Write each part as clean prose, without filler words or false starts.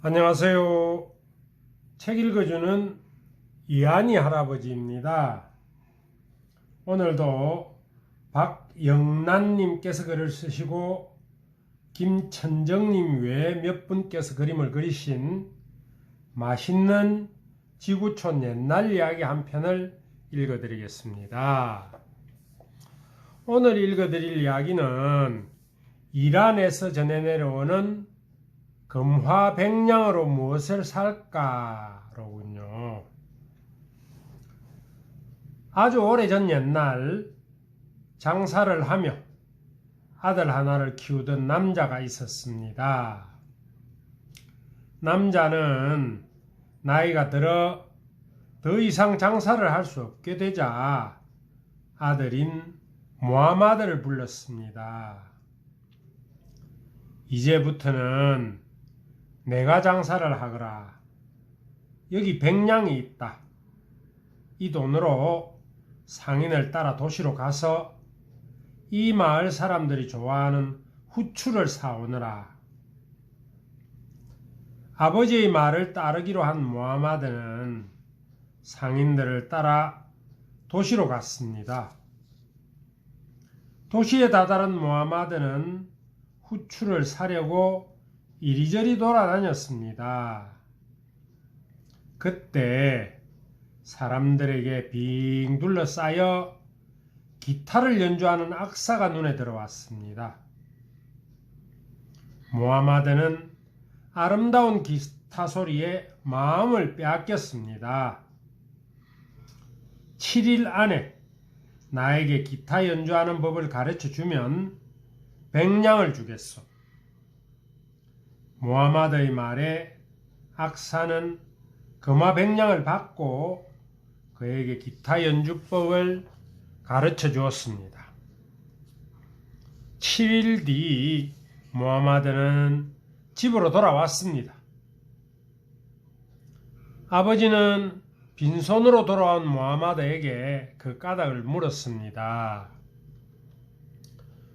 안녕하세요. 책 읽어주는 이한이 할아버지입니다. 오늘도 박영란님께서 글을 쓰시고 김천정님 외에 몇 분께서 그림을 그리신 맛있는 지구촌 옛날 이야기 한 편을 읽어드리겠습니다. 오늘 읽어드릴 이야기는 이란에서 전해 내려오는 금화백냥으로 무엇을 살까로군요. 아주 오래전 옛날 장사를 하며 아들 하나를 키우던 남자가 있었습니다. 남자는 나이가 들어 더 이상 장사를 할 수 없게 되자 아들인 무하마드를 불렀습니다. 이제부터는 내가 장사를 하거라. 여기 백냥이 있다. 이 돈으로 상인을 따라 도시로 가서 이 마을 사람들이 좋아하는 후추를 사오너라. 아버지의 말을 따르기로 한 무하마드는 상인들을 따라 도시로 갔습니다. 도시에 다다른 무하마드는 후추를 사려고 이리저리 돌아다녔습니다. 그때 사람들에게 빙 둘러싸여 기타를 연주하는 악사가 눈에 들어왔습니다. 무하마드는 아름다운 기타 소리에 마음을 빼앗겼습니다. 7일 안에 나에게 기타 연주하는 법을 가르쳐 주면 백냥을 주겠소. 무하마드의 말에 악사는 금화 백냥을 받고 그에게 기타 연주법을 가르쳐 주었습니다. 7일 뒤 무하마드는 집으로 돌아왔습니다. 아버지는 빈손으로 돌아온 무하마드에게 그 까닭을 물었습니다.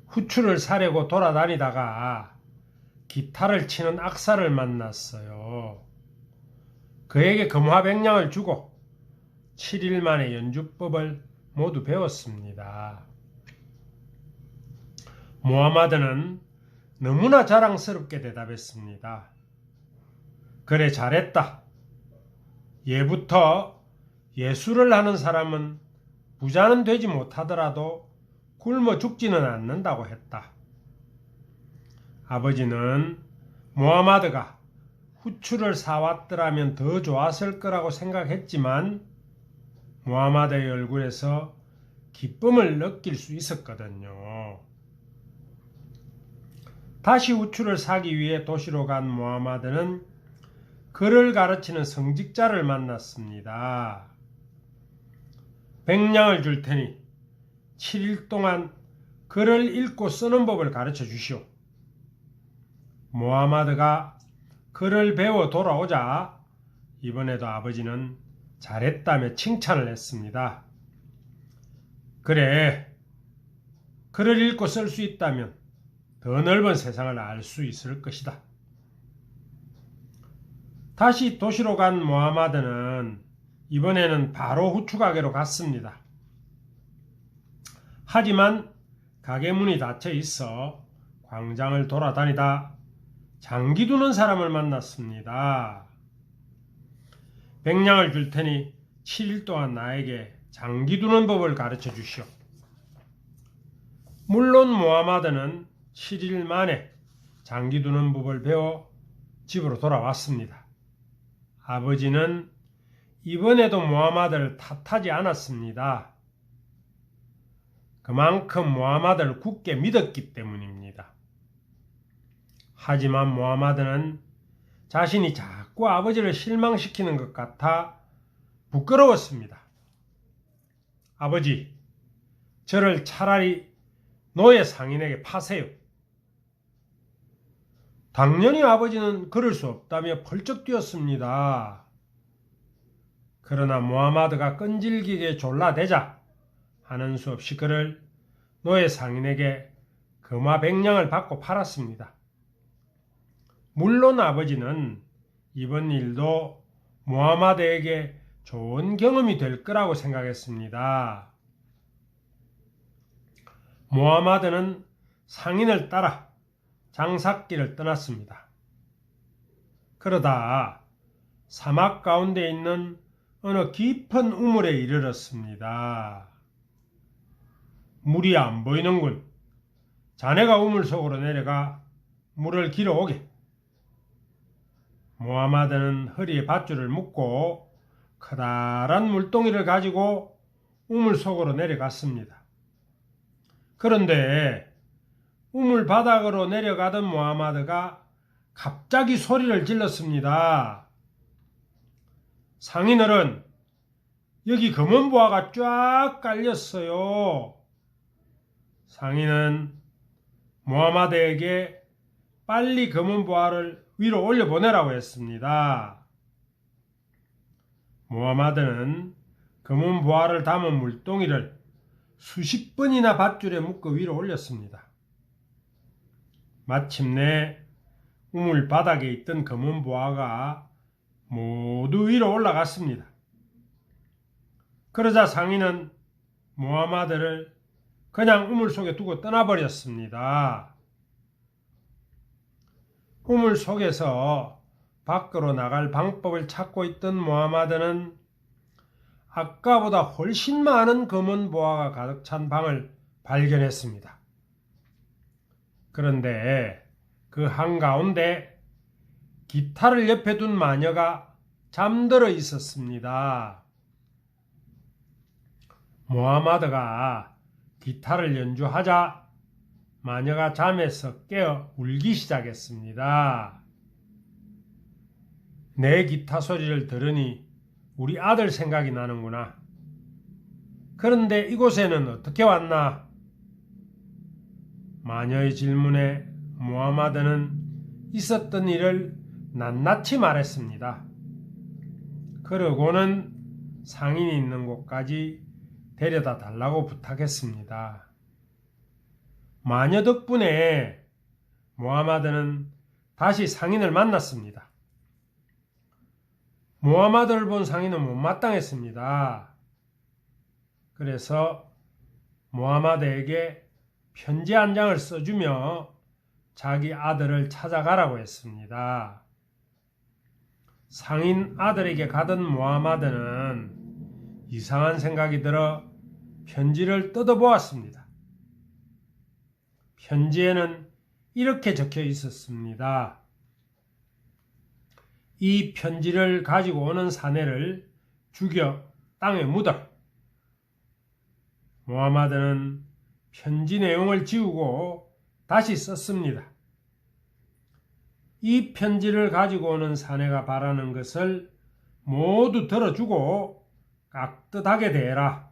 후추를 사려고 돌아다니다가 기타를 치는 악사를 만났어요. 그에게 금화백냥을 주고 7일 만에 연주법을 모두 배웠습니다. 무하마드는 너무나 자랑스럽게 대답했습니다. 그래, 잘했다. 예부터 예술을 하는 사람은 부자는 되지 못하더라도 굶어 죽지는 않는다고 했다. 아버지는 무하마드가 후추를 사왔더라면 더 좋았을 거라고 생각했지만 무하마드의 얼굴에서 기쁨을 느낄 수 있었거든요. 다시 후추를 사기 위해 도시로 간 무하마드는 글을 가르치는 성직자를 만났습니다. 백냥을 줄 테니 7일 동안 글을 읽고 쓰는 법을 가르쳐 주시오. 무하마드가 글을 배워 돌아오자 이번에도 아버지는 잘했다며 칭찬을 했습니다. 그래, 글을 읽고 쓸 수 있다면 더 넓은 세상을 알 수 있을 것이다. 다시 도시로 간 무하마드는 이번에는 바로 후추 가게로 갔습니다. 하지만 가게 문이 닫혀 있어 광장을 돌아다니다 장기 두는 사람을 만났습니다. 백냥을 줄 테니 7일 동안 나에게 장기 두는 법을 가르쳐 주시오. 물론 무하마드는 7일 만에 장기 두는 법을 배워 집으로 돌아왔습니다. 아버지는 이번에도 무하마드를 탓하지 않았습니다. 그만큼 무하마드를 굳게 믿었기 때문입니다. 하지만 무하마드는 자신이 자꾸 아버지를 실망시키는 것 같아 부끄러웠습니다. 아버지, 저를 차라리 노예 상인에게 파세요. 당연히 아버지는 그럴 수 없다며 펄쩍 뛰었습니다. 그러나 무하마드가 끈질기게 졸라대자 하는 수 없이 그를 노예 상인에게 금화 백냥을 받고 팔았습니다. 물론 아버지는 이번 일도 무하마드에게 좋은 경험이 될 거라고 생각했습니다. 무하마드는 상인을 따라 장삭길을 떠났습니다. 그러다 사막 가운데 있는 어느 깊은 우물에 이르렀습니다. 물이 안 보이는군. 자네가 우물 속으로 내려가 물을 길어오게. 무하마드는 허리에 밧줄을 묶고 커다란 물동이를 가지고 우물 속으로 내려갔습니다. 그런데 우물 바닥으로 내려가던 무하마드가 갑자기 소리를 질렀습니다. 상인어른, 여기 검은 보화가 쫙 깔렸어요. 상인은 무하마드에게 빨리 검은 보화를 위로 올려보내라고 했습니다. 무하마드는 검은 보화를 담은 물동이를 수십 번이나 밧줄에 묶어 위로 올렸습니다. 마침내 우물 바닥에 있던 검은 보화가 모두 위로 올라갔습니다. 그러자 상인은 무하마드를 그냥 우물 속에 두고 떠나버렸습니다. 우물 속에서 밖으로 나갈 방법을 찾고 있던 무하마드는 아까보다 훨씬 많은 검은 보화가 가득 찬 방을 발견했습니다. 그런데 그 한가운데 기타를 옆에 둔 마녀가 잠들어 있었습니다. 무하마드가 기타를 연주하자 마녀가 잠에서 깨어 울기 시작했습니다. 내 기타 소리를 들으니 우리 아들 생각이 나는구나. 그런데 이곳에는 어떻게 왔나? 마녀의 질문에 무하마드는 있었던 일을 낱낱이 말했습니다. 그러고는 상인이 있는 곳까지 데려다 달라고 부탁했습니다. 마녀 덕분에 무하마드는 다시 상인을 만났습니다. 무하마드를 본 상인은 못마땅했습니다. 그래서 무하마드에게 편지 한 장을 써주며 자기 아들을 찾아가라고 했습니다. 상인 아들에게 가던 무하마드는 이상한 생각이 들어 편지를 뜯어보았습니다. 편지에는 이렇게 적혀 있었습니다. 이 편지를 가지고 오는 사내를 죽여 땅에 묻어라. 무하마드는 편지 내용을 지우고 다시 썼습니다. 이 편지를 가지고 오는 사내가 바라는 것을 모두 들어주고 깍듯하게 대해라.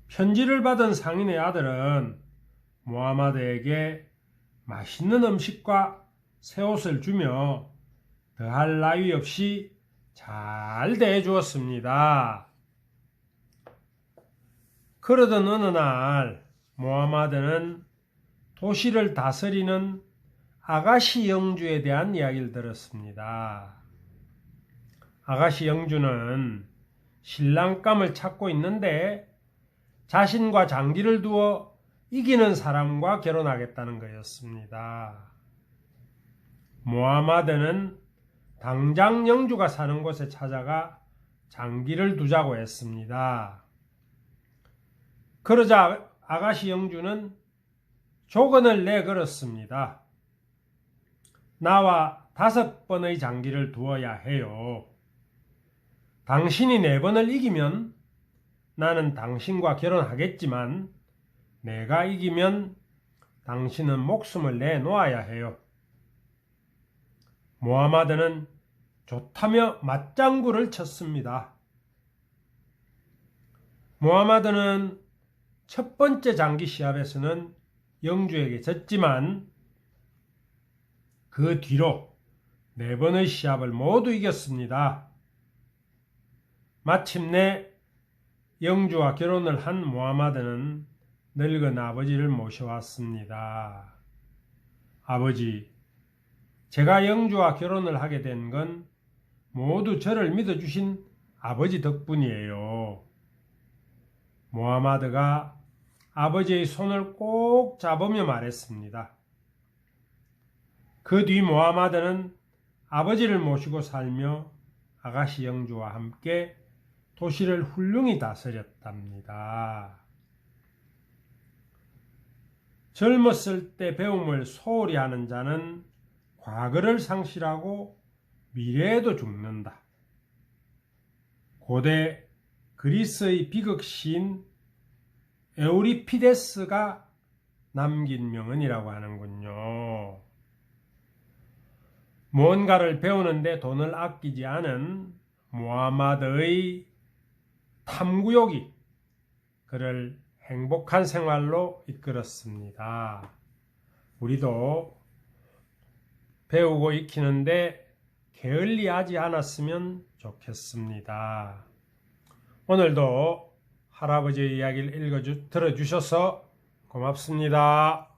편지를 받은 상인의 아들은 무하마드에게 맛있는 음식과 새 옷을 주며 더할 나위 없이 잘 대해주었습니다. 그러던 어느 날 무하마드는 도시를 다스리는 아가시 영주에 대한 이야기를 들었습니다. 아가시 영주는 신랑감을 찾고 있는데 자신과 장기를 두어 이기는 사람과 결혼하겠다는 것이었습니다. 무하마드는 당장 영주가 사는 곳에 찾아가 장기를 두자고 했습니다. 그러자 아가시 영주는 조건을 내걸었습니다. 나와 5번의 장기를 두어야 해요. 당신이 4번을 이기면 나는 당신과 결혼하겠지만 내가 이기면 당신은 목숨을 내놓아야 해요. 무하마드는 좋다며 맞장구를 쳤습니다. 무하마드는 첫 번째 장기 시합에서는 영주에게 졌지만 그 뒤로 4번의 시합을 모두 이겼습니다. 마침내 영주와 결혼을 한 무하마드는 늙은 아버지를 모셔왔습니다. 아버지, 제가 영주와 결혼을 하게 된 건 모두 저를 믿어주신 아버지 덕분이에요. 모하마드가 아버지의 손을 꼭 잡으며 말했습니다. 그 뒤 모하마드는 아버지를 모시고 살며 아가씨 영주와 함께 도시를 훌륭히 다스렸답니다. 젊었을 때 배움을 소홀히 하는 자는 과거를 상실하고 미래에도 죽는다. 고대 그리스의 비극 시인 에우리피데스가 남긴 명언이라고 하는군요. 무언가를 배우는데 돈을 아끼지 않은 무하마드의 탐구욕이 그를 행복한 생활로 이끌었습니다. 우리도 배우고 익히는데 게을리하지 않았으면 좋겠습니다. 오늘도 할아버지의 이야기를 들어주셔서 고맙습니다.